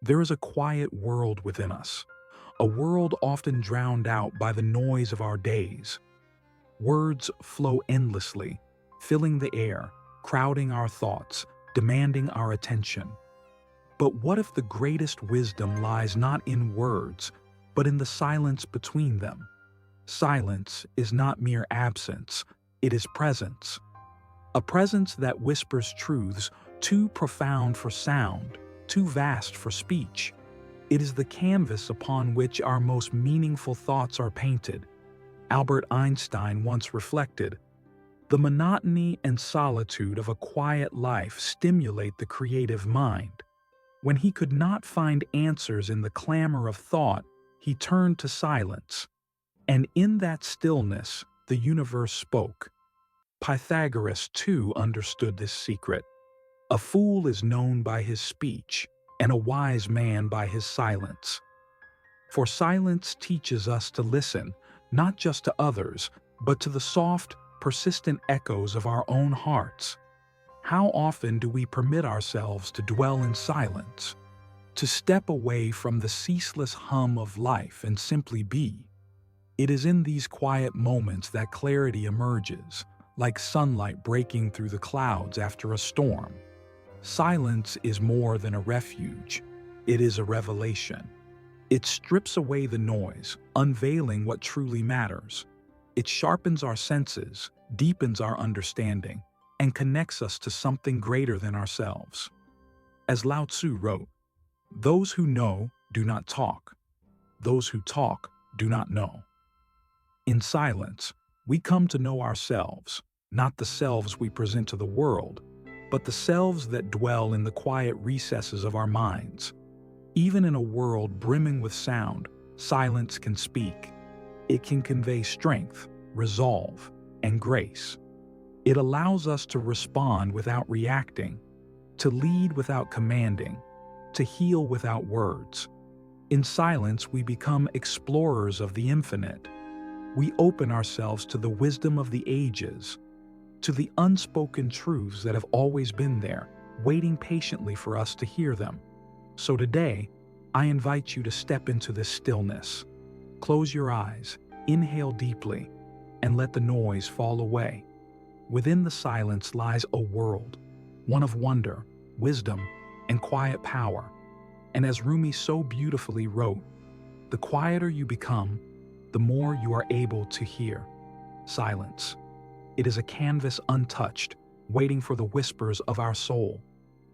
There is a quiet world within us, a world often drowned out by the noise of our days. Words flow endlessly, filling the air, crowding our thoughts, demanding our attention. But what if the greatest wisdom lies not in words, but in the silence between them? Silence is not mere absence, it is presence. A presence that whispers truths too profound for sound, too vast for speech. It is the canvas upon which our most meaningful thoughts are painted. Albert Einstein once reflected, "The monotony and solitude of a quiet life stimulate the creative mind." When he could not find answers in the clamor of thought, he turned to silence. And in that stillness, the universe spoke. Pythagoras too understood this secret. A fool is known by his speech, and a wise man by his silence. For silence teaches us to listen, not just to others, but to the soft, persistent echoes of our own hearts. How often do we permit ourselves to dwell in silence, to step away from the ceaseless hum of life and simply be? It is in these quiet moments that clarity emerges, like sunlight breaking through the clouds after a storm. Silence is more than a refuge, it is a revelation. It strips away the noise, unveiling what truly matters. It sharpens our senses, deepens our understanding, and connects us to something greater than ourselves. As Lao Tzu wrote, "Those who know do not talk. Those who talk do not know." In silence, we come to know ourselves, not the selves we present to the world, but the selves that dwell in the quiet recesses of our minds. Even in a world brimming with sound, silence can speak. It can convey strength, resolve, and grace. It allows us to respond without reacting, to lead without commanding, to heal without words. In silence, we become explorers of the infinite. We open ourselves to the wisdom of the ages, to the unspoken truths that have always been there, waiting patiently for us to hear them. So today, I invite you to step into this stillness. Close your eyes, inhale deeply, and let the noise fall away. Within the silence lies a world, one of wonder, wisdom, and quiet power. And as Rumi so beautifully wrote, the quieter you become, the more you are able to hear. Silence. It is a canvas untouched, waiting for the whispers of our soul.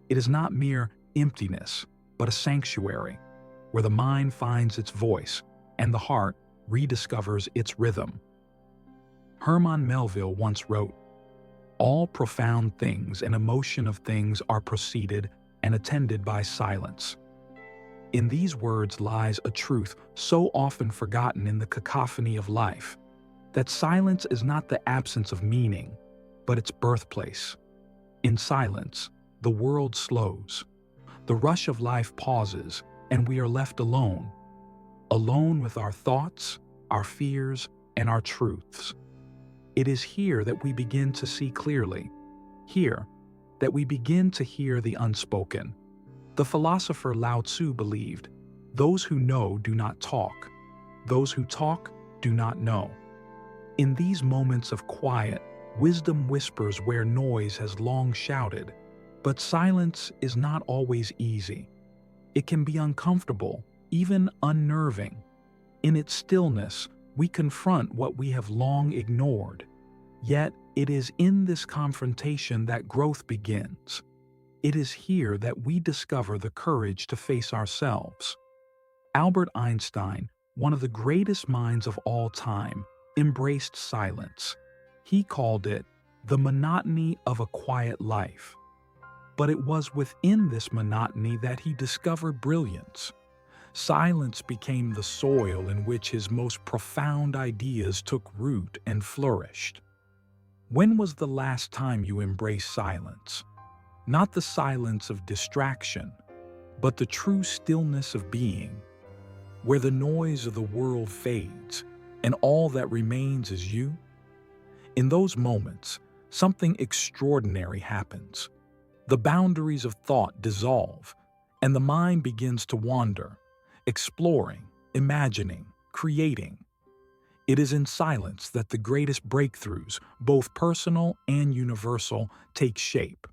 It is not mere emptiness, but a sanctuary, where the mind finds its voice and the heart rediscovers its rhythm. Herman Melville once wrote, "All profound things and emotion of things are preceded and attended by silence." In these words lies a truth so often forgotten in the cacophony of life, that silence is not the absence of meaning, but its birthplace. In silence, the world slows. The rush of life pauses, and we are left alone. Alone with our thoughts, our fears, and our truths. It is here that we begin to see clearly. Here, that we begin to hear the unspoken. The philosopher Lao Tzu believed, "Those who know do not talk. Those who talk do not know." In these moments of quiet, wisdom whispers where noise has long shouted. But silence is not always easy. It can be uncomfortable, even unnerving. In its stillness, we confront what we have long ignored. Yet, it is in this confrontation that growth begins. It is here that we discover the courage to face ourselves. Albert Einstein, one of the greatest minds of all time, embraced silence. He called it the monotony of a quiet life. But it was within this monotony that he discovered brilliance. Silence became the soil in which his most profound ideas took root and flourished. When was the last time you embraced silence? Not the silence of distraction, but the true stillness of being, where the noise of the world fades and all that remains is you? In those moments, something extraordinary happens. The boundaries of thought dissolve, and the mind begins to wander, exploring, imagining, creating. It is in silence that the greatest breakthroughs, both personal and universal, take shape.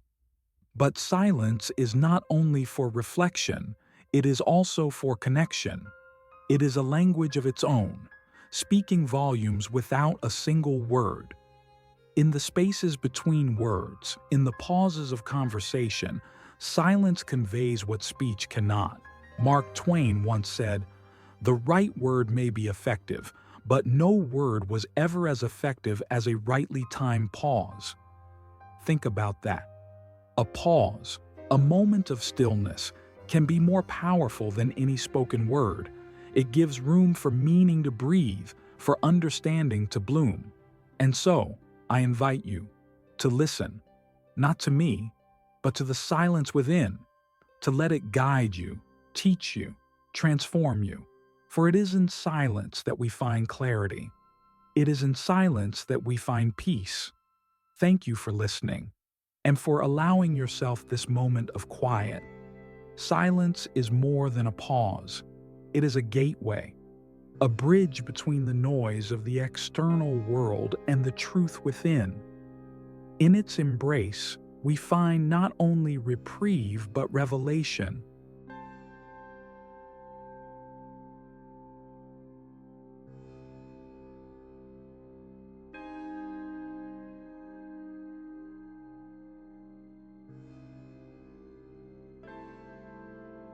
But silence is not only for reflection, it is also for connection. It is a language of its own, speaking volumes without a single word. In the spaces between words, in the pauses of conversation, silence conveys what speech cannot. Mark Twain once said, "The right word may be effective, but no word was ever as effective as a rightly timed pause." Think about that. A pause, a moment of stillness, can be more powerful than any spoken word. It gives room for meaning to breathe, for understanding to bloom. And so, I invite you to listen, not to me, but to the silence within, to let it guide you, teach you, transform you. For it is in silence that we find clarity. It is in silence that we find peace. Thank you for listening and for allowing yourself this moment of quiet. Silence is more than a pause. It is a gateway, a bridge between the noise of the external world and the truth within. In its embrace, we find not only reprieve but revelation.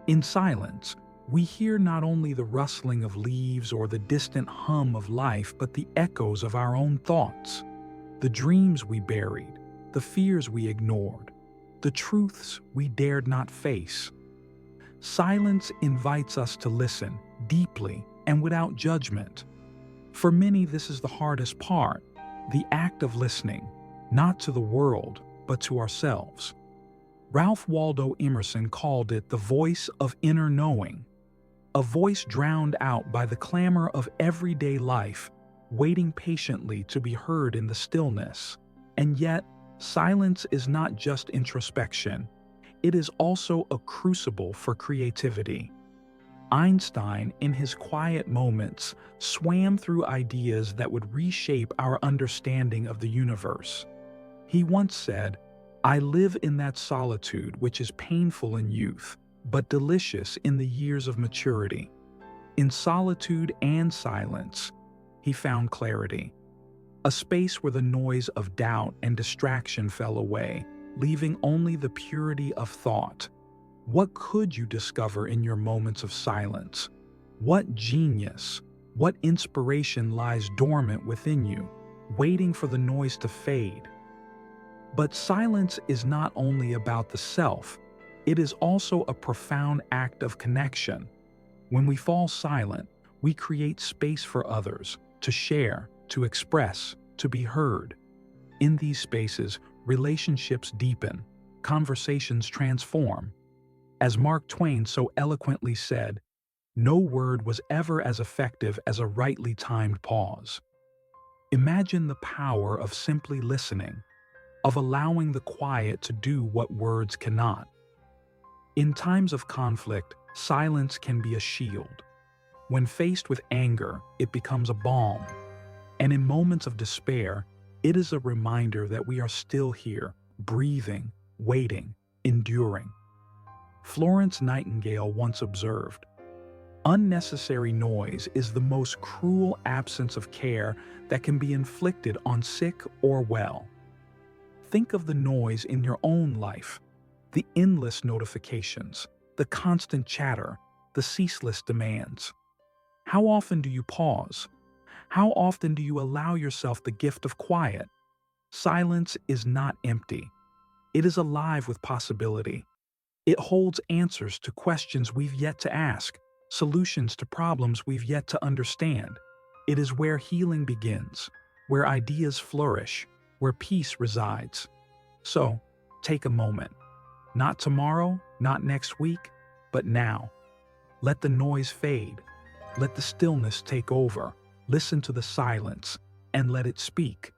In silence, we hear not only the rustling of leaves or the distant hum of life, but the echoes of our own thoughts, the dreams we buried, the fears we ignored, the truths we dared not face. Silence invites us to listen deeply and without judgment. For many, this is the hardest part, the act of listening, not to the world, but to ourselves. Ralph Waldo Emerson called it the voice of inner knowing, a voice drowned out by the clamor of everyday life, waiting patiently to be heard in the stillness. And yet, silence is not just introspection, it is also a crucible for creativity. Einstein, in his quiet moments, swam through ideas that would reshape our understanding of the universe. He once said, "I live in that solitude which is painful in youth, but delicious in the years of maturity." In solitude and silence, he found clarity, a space where the noise of doubt and distraction fell away, leaving only the purity of thought. What could you discover in your moments of silence? What genius, what inspiration lies dormant within you, waiting for the noise to fade? But silence is not only about the self, it is also a profound act of connection. When we fall silent, we create space for others to share, to express, to be heard. In these spaces, relationships deepen, conversations transform. As Mark Twain so eloquently said, "No word was ever as effective as a rightly timed pause." Imagine the power of simply listening, of allowing the quiet to do what words cannot. In times of conflict, silence can be a shield. When faced with anger, it becomes a balm. And in moments of despair, it is a reminder that we are still here, breathing, waiting, enduring. Florence Nightingale once observed, "Unnecessary noise is the most cruel absence of care that can be inflicted on sick or well." Think of the noise in your own life, the endless notifications, the constant chatter, the ceaseless demands. How often do you pause? How often do you allow yourself the gift of quiet? Silence is not empty. It is alive with possibility. It holds answers to questions we've yet to ask, solutions to problems we've yet to understand. It is where healing begins, where ideas flourish, where peace resides. So, take a moment. Not tomorrow, not next week, but now. Let the noise fade. Let the stillness take over. Listen to the silence and let it speak.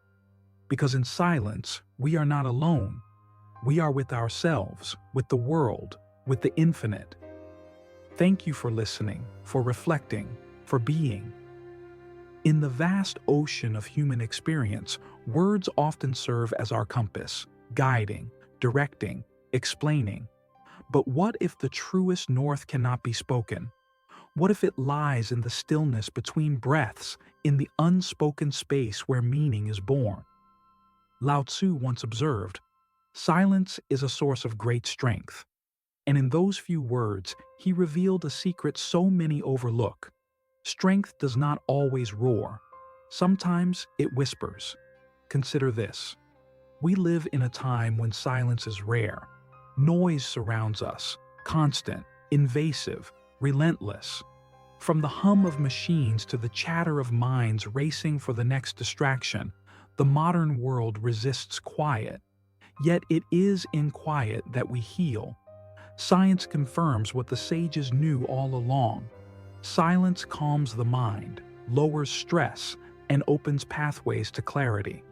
Because in silence, we are not alone. We are with ourselves, with the world, with the infinite. Thank you for listening, for reflecting, for being. In the vast ocean of human experience, words often serve as our compass, guiding, directing, explaining. But what if the truest north cannot be spoken? What if it lies in the stillness between breaths, in the unspoken space where meaning is born? Lao Tzu once observed, "Silence is a source of great strength." And in those few words, he revealed a secret so many overlook. Strength does not always roar. Sometimes it whispers. Consider this. We live in a time when silence is rare. Noise surrounds us, constant, invasive, relentless. From the hum of machines to the chatter of minds racing for the next distraction, the modern world resists quiet. Yet it is in quiet that we heal. Science confirms what the sages knew all along. Silence calms the mind, lowers stress, and opens pathways to clarity.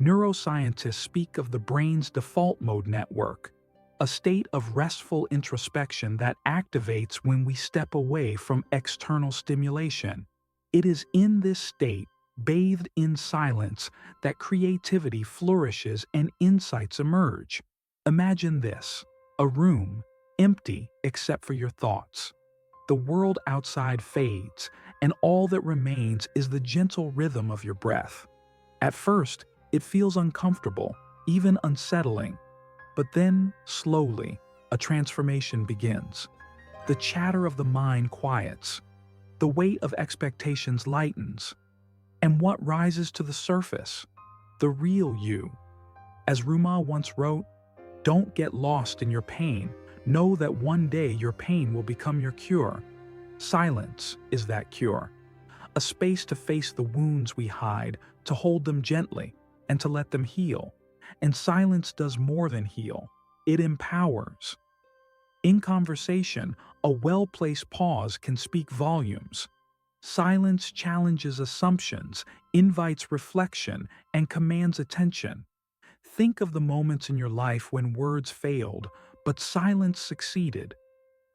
Neuroscientists speak of the brain's default mode network, a state of restful introspection that activates when we step away from external stimulation. It is in this state, bathed in silence, that creativity flourishes and insights emerge. Imagine this: a room, empty except for your thoughts. The world outside fades, and all that remains is the gentle rhythm of your breath. At first, it feels uncomfortable, even unsettling. But then, slowly, a transformation begins. The chatter of the mind quiets. The weight of expectations lightens. And what rises to the surface? The real you. As Ruma once wrote, "Don't get lost in your pain. Know that one day your pain will become your cure." Silence is that cure. A space to face the wounds we hide, to hold them gently, and to let them heal. And silence does more than heal. It empowers. In conversation, a well-placed pause can speak volumes. Silence challenges assumptions, invites reflection, and commands attention. Think of the moments in your life when words failed, but silence succeeded.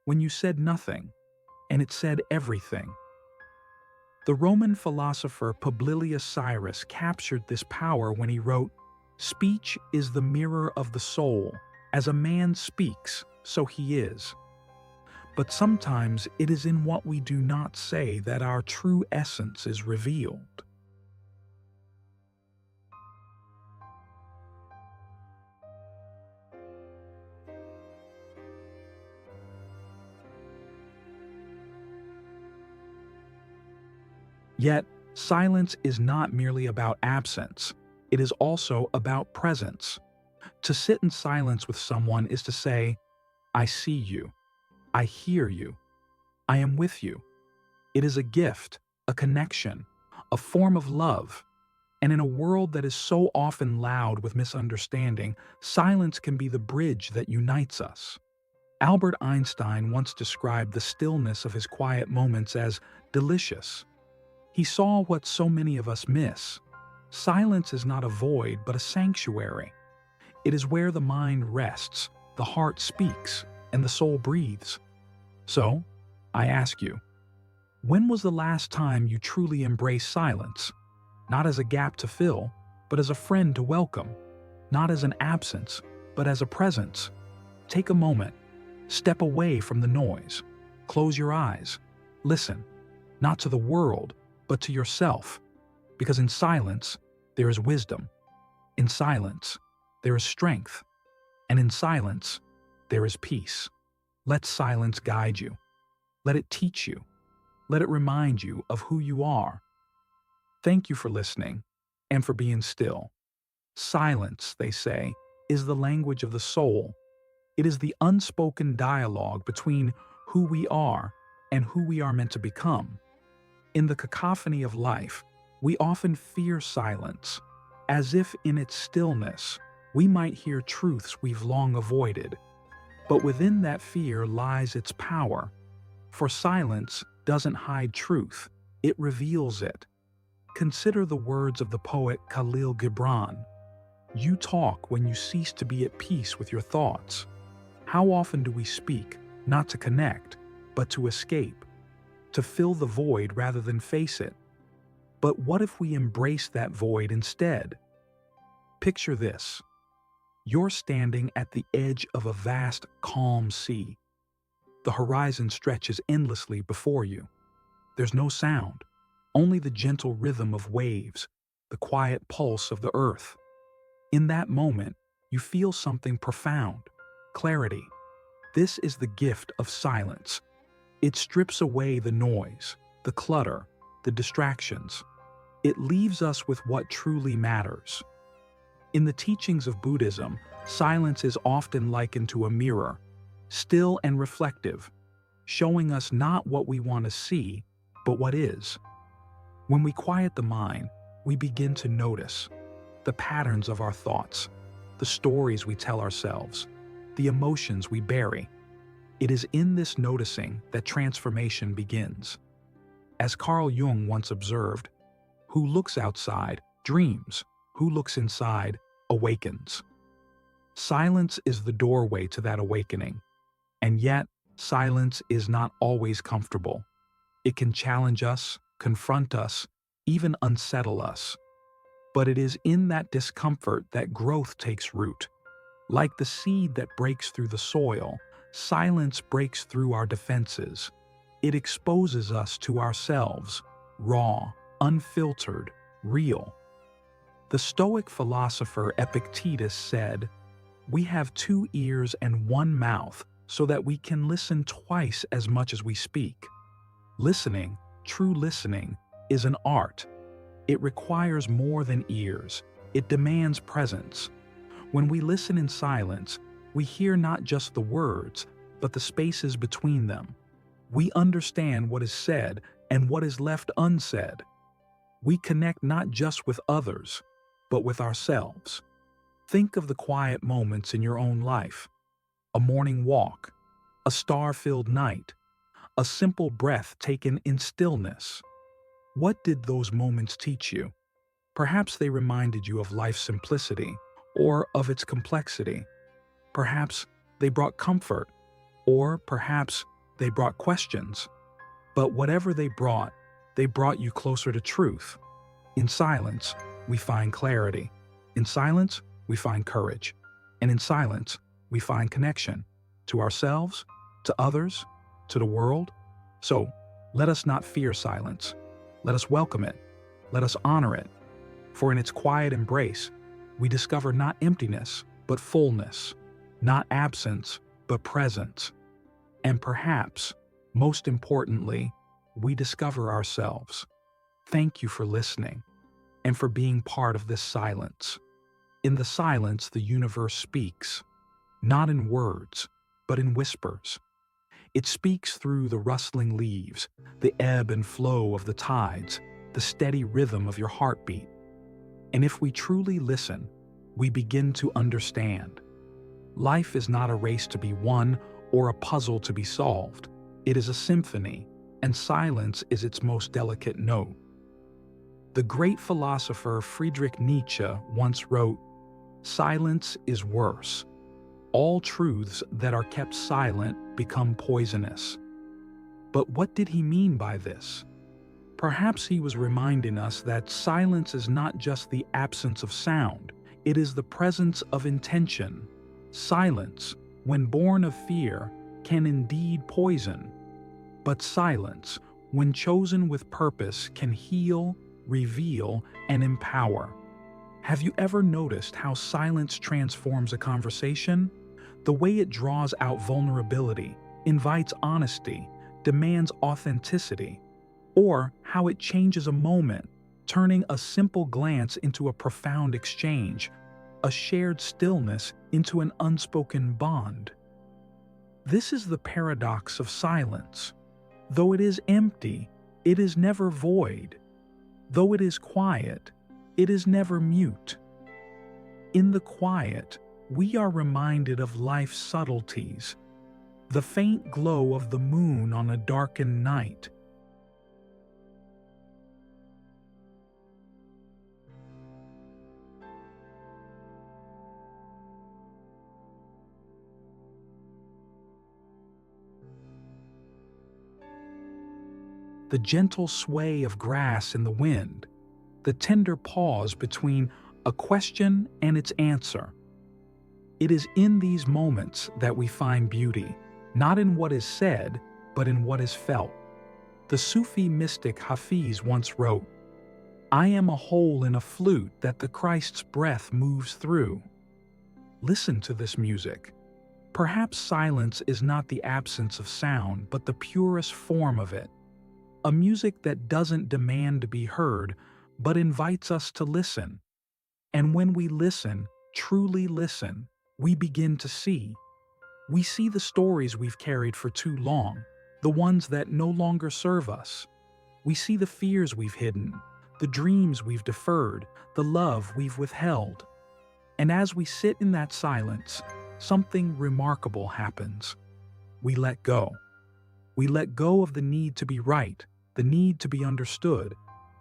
When you said nothing, and it said everything. The Roman philosopher Publilius Cyrus captured this power when he wrote, "Speech is the mirror of the soul. As a man speaks, so he is." But sometimes it is in what we do not say that our true essence is revealed. Yet, silence is not merely about absence. It is also about presence. To sit in silence with someone is to say, "I see you. I hear you. I am with you." It is a gift, a connection, a form of love. And in a world that is so often loud with misunderstanding, silence can be the bridge that unites us. Albert Einstein once described the stillness of his quiet moments as delicious. He saw what so many of us miss. Silence is not a void, but a sanctuary. It is where the mind rests, the heart speaks, and the soul breathes. So, I ask you, when was the last time you truly embraced silence? Not as a gap to fill, but as a friend to welcome. Not as an absence, but as a presence. Take a moment. Step away from the noise. Close your eyes. Listen, not to the world, but to yourself. Because in silence, there is wisdom. In silence, there is strength. And in silence, there is peace. Let silence guide you. Let it teach you. Let it remind you of who you are. Thank you for listening and for being still. Silence, they say, is the language of the soul. It is the unspoken dialogue between who we are and who we are meant to become. In the cacophony of life, we often fear silence, as if in its stillness we might hear truths we've long avoided. But within that fear lies its power. For silence doesn't hide truth, it reveals it. Consider the words of the poet Khalil Gibran. You talk when you cease to be at peace with your thoughts. How often do we speak, not to connect, but to escape, to fill the void rather than face it. But what if we embrace that void instead? Picture this. You're standing at the edge of a vast, calm sea. The horizon stretches endlessly before you. There's no sound, only the gentle rhythm of waves, the quiet pulse of the earth. In that moment, you feel something profound: clarity. This is the gift of silence. It strips away the noise, the clutter, the distractions. It leaves us with what truly matters. In the teachings of Buddhism, silence is often likened to a mirror, still and reflective, showing us not what we want to see, but what is. When we quiet the mind, we begin to notice the patterns of our thoughts, the stories we tell ourselves, the emotions we bury. It is in this noticing that transformation begins. As Carl Jung once observed, "Who looks outside dreams, who looks inside awakens." Silence is the doorway to that awakening, and yet silence is not always comfortable. It can challenge us, confront us, even unsettle us. But it is in that discomfort that growth takes root. Like the seed that breaks through the soil, silence breaks through our defenses. It exposes us to ourselves, raw, unfiltered, real. The Stoic philosopher Epictetus said, "We have 2 ears and 1 mouth so that we can listen twice as much as we speak." Listening, true listening, is an art. It requires more than ears. It demands presence. When we listen in silence, we hear not just the words, but the spaces between them. We understand what is said and what is left unsaid. We connect not just with others, but with ourselves. Think of the quiet moments in your own life: a morning walk, a star-filled night, a simple breath taken in stillness. What did those moments teach you? Perhaps they reminded you of life's simplicity or of its complexity. Perhaps they brought comfort, or perhaps they brought questions. But whatever they brought you closer to truth. In silence, we find clarity. In silence, we find courage. And in silence, we find connection to ourselves, to others, to the world. So, let us not fear silence. Let us welcome it. Let us honor it. For in its quiet embrace, we discover not emptiness, but fullness, not absence, but presence. And perhaps, most importantly, we discover ourselves. Thank you for listening and for being part of this silence. In the silence, the universe speaks, not in words, but in whispers. It speaks through the rustling leaves, the ebb and flow of the tides, the steady rhythm of your heartbeat. And if we truly listen, we begin to understand. Life is not a race to be won or a puzzle to be solved. It is a symphony, and silence is its most delicate note. The great philosopher Friedrich Nietzsche once wrote, "Silence is worse. All truths that are kept silent become poisonous." But what did he mean by this? Perhaps he was reminding us that silence is not just the absence of sound, it is the presence of intention. Silence, when born of fear, can indeed poison. But silence, when chosen with purpose, can heal, reveal, and empower. Have you ever noticed how silence transforms a conversation? The way it draws out vulnerability, invites honesty, demands authenticity, or how it changes a moment, turning a simple glance into a profound exchange, a shared stillness into an unspoken bond. This is the paradox of silence. Though it is empty, it is never void. Though it is quiet, it is never mute. In the quiet, we are reminded of life's subtleties, the faint glow of the moon on a darkened night, the gentle sway of grass in the wind, the tender pause between a question and its answer. It is in these moments that we find beauty, not in what is said, but in what is felt. The Sufi mystic Hafiz once wrote, "I am a hole in a flute that the Christ's breath moves through." Listen to this music. Perhaps silence is not the absence of sound, but the purest form of it. A music that doesn't demand to be heard, but invites us to listen. And when we listen, truly listen, we begin to see. We see the stories we've carried for too long, the ones that no longer serve us. We see the fears we've hidden, the dreams we've deferred, the love we've withheld. And as we sit in that silence, something remarkable happens. We let go. We let go of the need to be right, the need to be understood,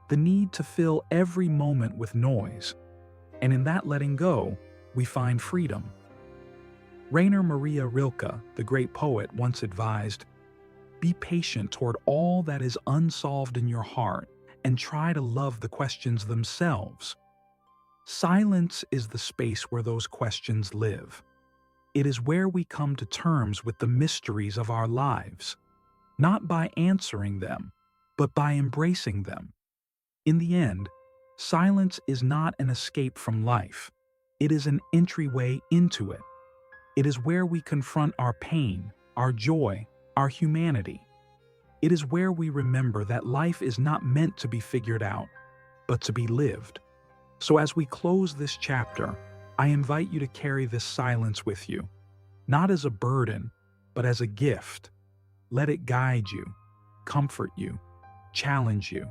the need to fill every moment with noise. And in that letting go, we find freedom. Rainer Maria Rilke, the great poet, once advised, "Be patient toward all that is unsolved in your heart and try to love the questions themselves." Silence is the space where those questions live. It is where we come to terms with the mysteries of our lives, not by answering them, but by embracing them. In the end, silence is not an escape from life. It is an entryway into it. It is where we confront our pain, our joy, our humanity. It is where we remember that life is not meant to be figured out, but to be lived. So as we close this chapter, I invite you to carry this silence with you, not as a burden, but as a gift. Let it guide you, comfort you, challenge you.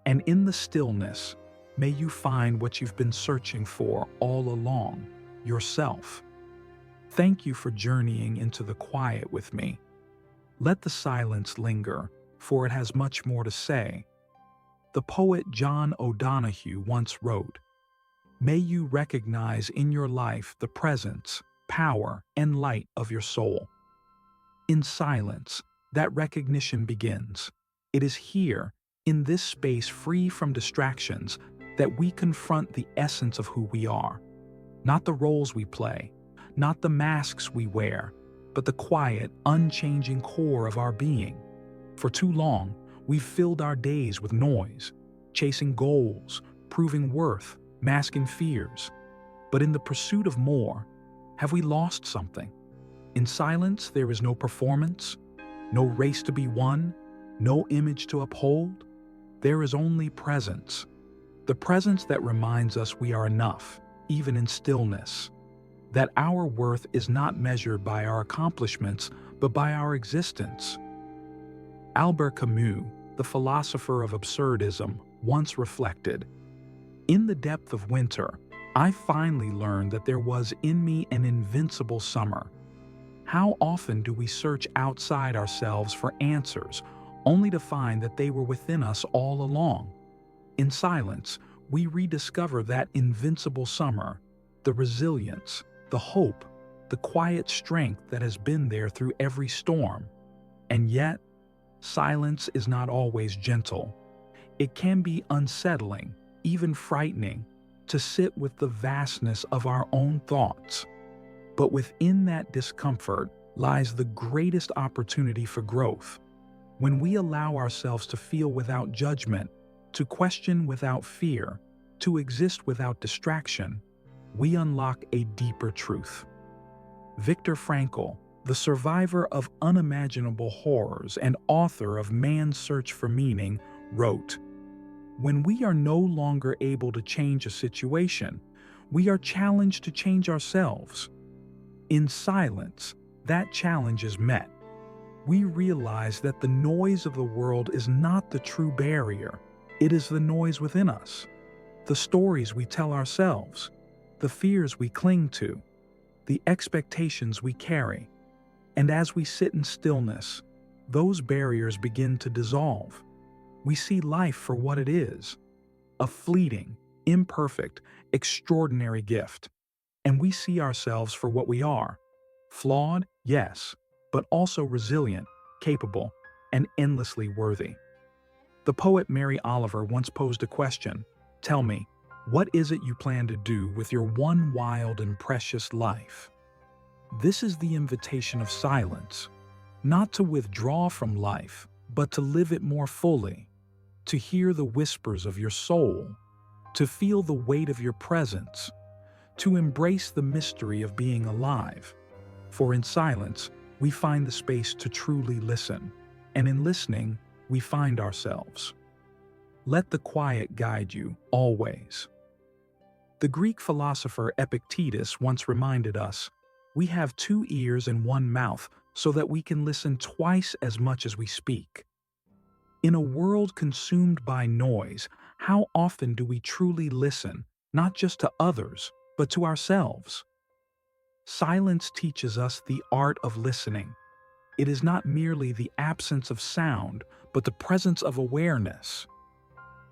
And in the stillness, may you find what you've been searching for all along, yourself. Thank you for journeying into the quiet with me. Let the silence linger, for it has much more to say. The poet John O'Donohue once wrote, "May you recognize in your life the presence, power, and light of your soul." In silence, that recognition begins. It is here, in this space free from distractions, that we confront the essence of who we are. Not the roles we play, not the masks we wear, but the quiet, unchanging core of our being. For too long, we've filled our days with noise, chasing goals, proving worth, masking fears. But in the pursuit of more, have we lost something? In silence, there is no performance, no race to be won, no image to uphold. There is only presence. The presence that reminds us we are enough, even in stillness. That our worth is not measured by our accomplishments, but by our existence. Albert Camus, the philosopher of absurdism, once reflected, "In the depth of winter, I finally learned that there was in me an invincible summer." How often do we search outside ourselves for answers, only to find that they were within us all along? In silence, we rediscover that invincible summer, the resilience, the hope, the quiet strength that has been there through every storm. And yet, silence is not always gentle. It can be unsettling, even frightening, to sit with the vastness of our own thoughts. But within that discomfort lies the greatest opportunity for growth. When we allow ourselves to feel without judgment, to question without fear, to exist without distraction, we unlock a deeper truth. Viktor Frankl, the survivor of unimaginable horrors and author of Man's Search for Meaning, wrote, "When we are no longer able to change a situation, we are challenged to change ourselves. In silence, that challenge is met. We realize that the noise of the world is not the true barrier. It is the noise within us, the stories we tell ourselves, the fears we cling to, the expectations we carry. And as we sit in stillness, those barriers begin to dissolve. We see life for what it is, a fleeting, imperfect, extraordinary gift. And we see ourselves for what we are, flawed, yes, but also resilient, capable, and endlessly worthy." The poet Mary Oliver once posed a question. Tell me, what is it you plan to do with your one wild and precious life? This is the invitation of silence, not to withdraw from life, but to live it more fully, to hear the whispers of your soul, to feel the weight of your presence, to embrace the mystery of being alive. For in silence, we find the space to truly listen, and in listening, we find ourselves. Let the quiet guide you, always. The Greek philosopher Epictetus once reminded us, we have 2 ears and 1 mouth so that we can listen twice as much as we speak. In a world consumed by noise, how often do we truly listen, not just to others, but to ourselves? Silence teaches us the art of listening. It is not merely the absence of sound, but the presence of awareness.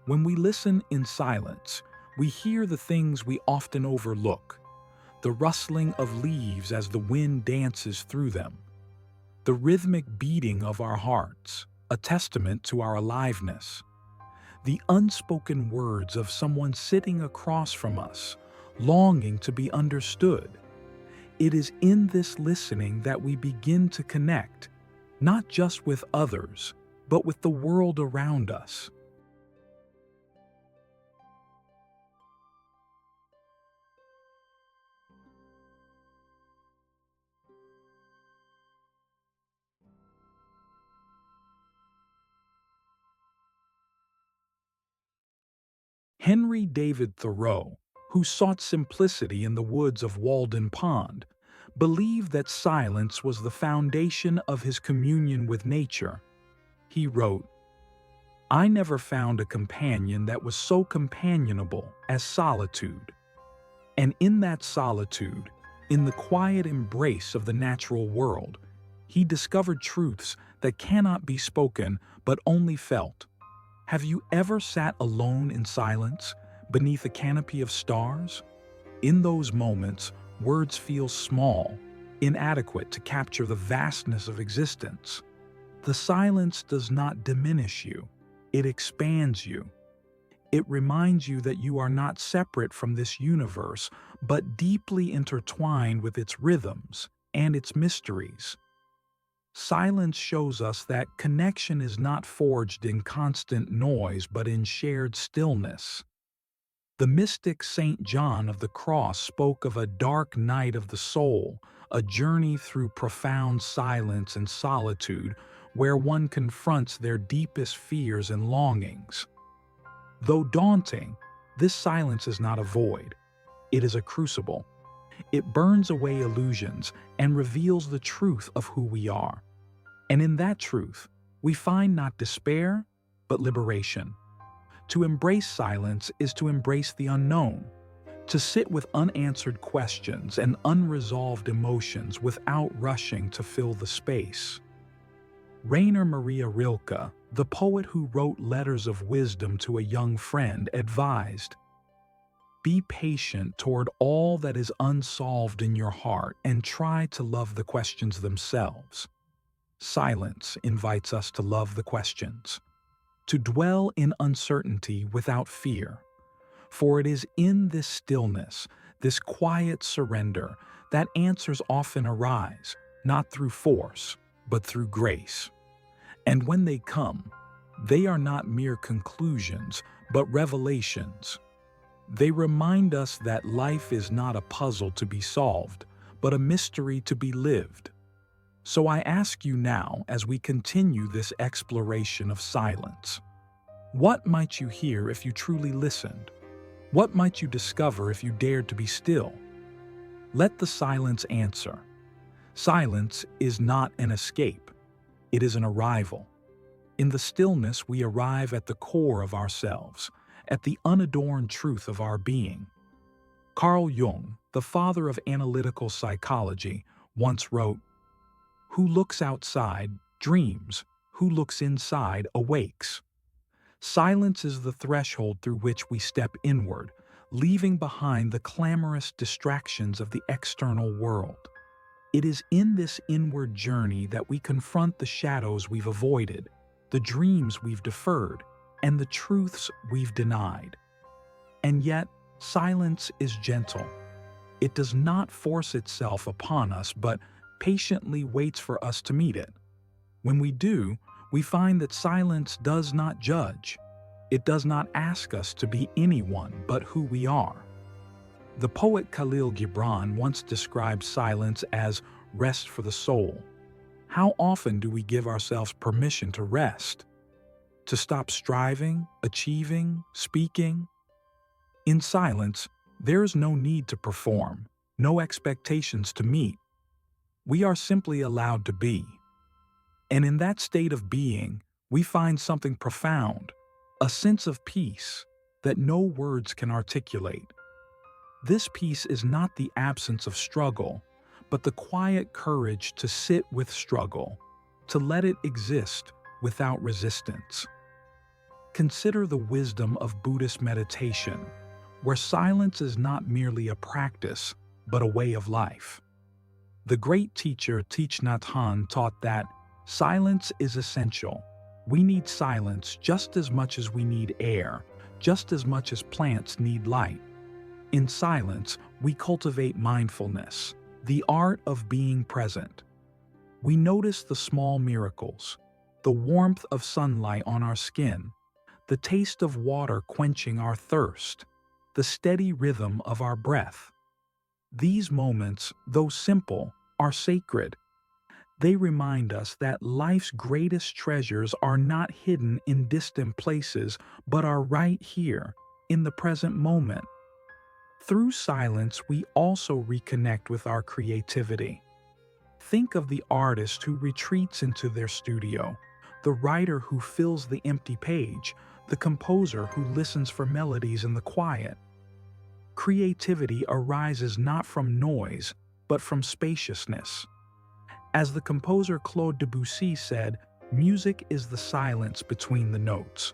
When we listen in silence, we hear the things we often overlook, the rustling of leaves as the wind dances through them, the rhythmic beating of our hearts, a testament to our aliveness, the unspoken words of someone sitting across from us, longing to be understood. It is in this listening that we begin to connect, not just with others, but with the world around us. Henry David Thoreau, who sought simplicity in the woods of Walden Pond, believed that silence was the foundation of his communion with nature. He wrote, "I never found a companion that was so companionable as solitude. And in that solitude, in the quiet embrace of the natural world, he discovered truths that cannot be spoken but only felt." Have you ever sat alone in silence, beneath a canopy of stars? In those moments, words feel small, inadequate to capture the vastness of existence. The silence does not diminish you, it expands you. It reminds you that you are not separate from this universe, but deeply intertwined with its rhythms and its mysteries. Silence shows us that connection is not forged in constant noise but in shared stillness. The mystic Saint John of the Cross spoke of a dark night of the soul, a journey through profound silence and solitude where one confronts their deepest fears and longings. Though daunting, this silence is not a void. It is a crucible. It burns away illusions and reveals the truth of who we are. And in that truth, we find not despair, but liberation. To embrace silence is to embrace the unknown, to sit with unanswered questions and unresolved emotions without rushing to fill the space. Rainer Maria Rilke, the poet who wrote letters of wisdom to a young friend, advised, "Be patient toward all that is unsolved in your heart and try to love the questions themselves." Silence invites us to love the questions, to dwell in uncertainty without fear. For it is in this stillness, this quiet surrender, that answers often arise, not through force, but through grace. And when they come, they are not mere conclusions, but revelations. They remind us that life is not a puzzle to be solved, but a mystery to be lived. So I ask you now, as we continue this exploration of silence, what might you hear if you truly listened? What might you discover if you dared to be still? Let the silence answer. Silence is not an escape. It is an arrival. In the stillness, we arrive at the core of ourselves, at the unadorned truth of our being. Carl Jung, the father of analytical psychology, once wrote, "Who looks outside dreams, who looks inside awakes." Silence is the threshold through which we step inward, leaving behind the clamorous distractions of the external world. It is in this inward journey that we confront the shadows we've avoided, the dreams we've deferred, and the truths we've denied. And yet, silence is gentle. It does not force itself upon us, but patiently waits for us to meet it. When we do, we find that silence does not judge. It does not ask us to be anyone but who we are. The poet Khalil Gibran once described silence as rest for the soul. How often do we give ourselves permission to rest? To stop striving, achieving, speaking? In silence, there is no need to perform, no expectations to meet. We are simply allowed to be. And in that state of being, we find something profound, a sense of peace that no words can articulate. This peace is not the absence of struggle, but the quiet courage to sit with struggle, to let it exist without resistance. Consider the wisdom of Buddhist meditation, where silence is not merely a practice, but a way of life. The great teacher Thich Nhat Hanh taught that silence is essential. We need silence just as much as we need air, just as much as plants need light. In silence, we cultivate mindfulness, the art of being present. We notice the small miracles, the warmth of sunlight on our skin, the taste of water quenching our thirst, the steady rhythm of our breath. These moments, though simple, are sacred. They remind us that life's greatest treasures are not hidden in distant places, but are right here, in the present moment. Through silence, we also reconnect with our creativity. Think of the artist who retreats into their studio, the writer who fills the empty page, the composer who listens for melodies in the quiet. Creativity arises not from noise, but from spaciousness. As the composer Claude Debussy said, music is the silence between the notes.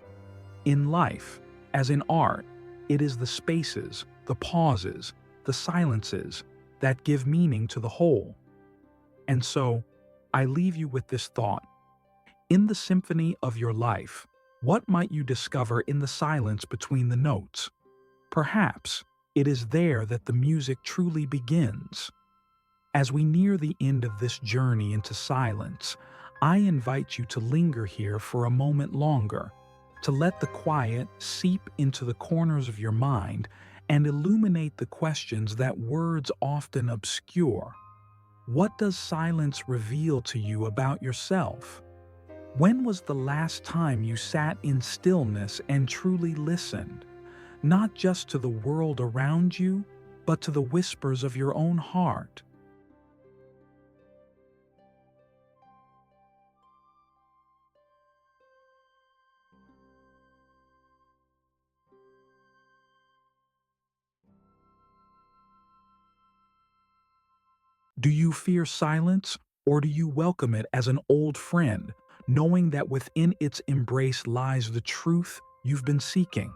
In life, as in art, it is the spaces, the pauses, the silences that give meaning to the whole. And so, I leave you with this thought. In the symphony of your life, what might you discover in the silence between the notes? Perhaps it is there that the music truly begins. As we near the end of this journey into silence, I invite you to linger here for a moment longer, to let the quiet seep into the corners of your mind and illuminate the questions that words often obscure. What does silence reveal to you about yourself? When was the last time you sat in stillness and truly listened, not just to the world around you, but to the whispers of your own heart? Do you fear silence, or do you welcome it as an old friend, knowing that within its embrace lies the truth you've been seeking?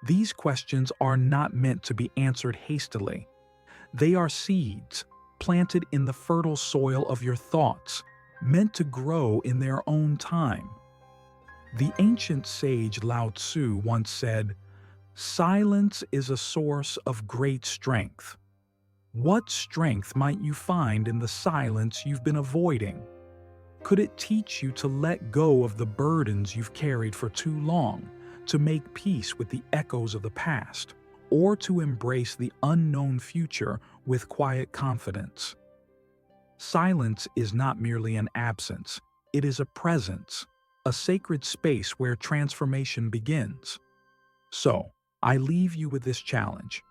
These questions are not meant to be answered hastily. They are seeds planted in the fertile soil of your thoughts, meant to grow in their own time. The ancient sage Lao Tzu once said, "Silence is a source of great strength." What strength might you find in the silence you've been avoiding? Could it teach you to let go of the burdens you've carried for too long, to make peace with the echoes of the past, or to embrace the unknown future with quiet confidence? Silence is not merely an absence, it is a presence, a sacred space where transformation begins. So, I leave you with this challenge.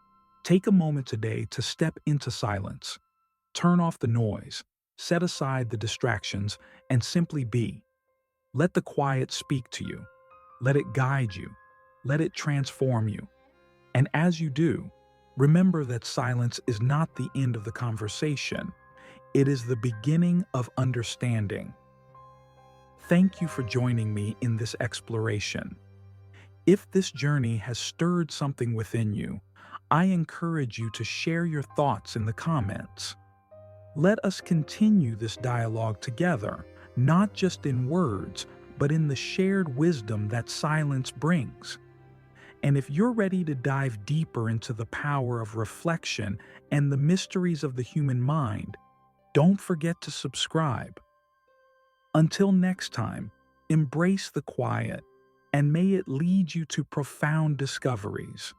Take a moment today to step into silence. Turn off the noise, set aside the distractions, and simply be. Let the quiet speak to you. Let it guide you. Let it transform you. And as you do, remember that silence is not the end of the conversation. It is the beginning of understanding. Thank you for joining me in this exploration. If this journey has stirred something within you, I encourage you to share your thoughts in the comments. Let us continue this dialogue together, not just in words, but in the shared wisdom that silence brings. And if you're ready to dive deeper into the power of reflection and the mysteries of the human mind, don't forget to subscribe. Until next time, embrace the quiet, and may it lead you to profound discoveries.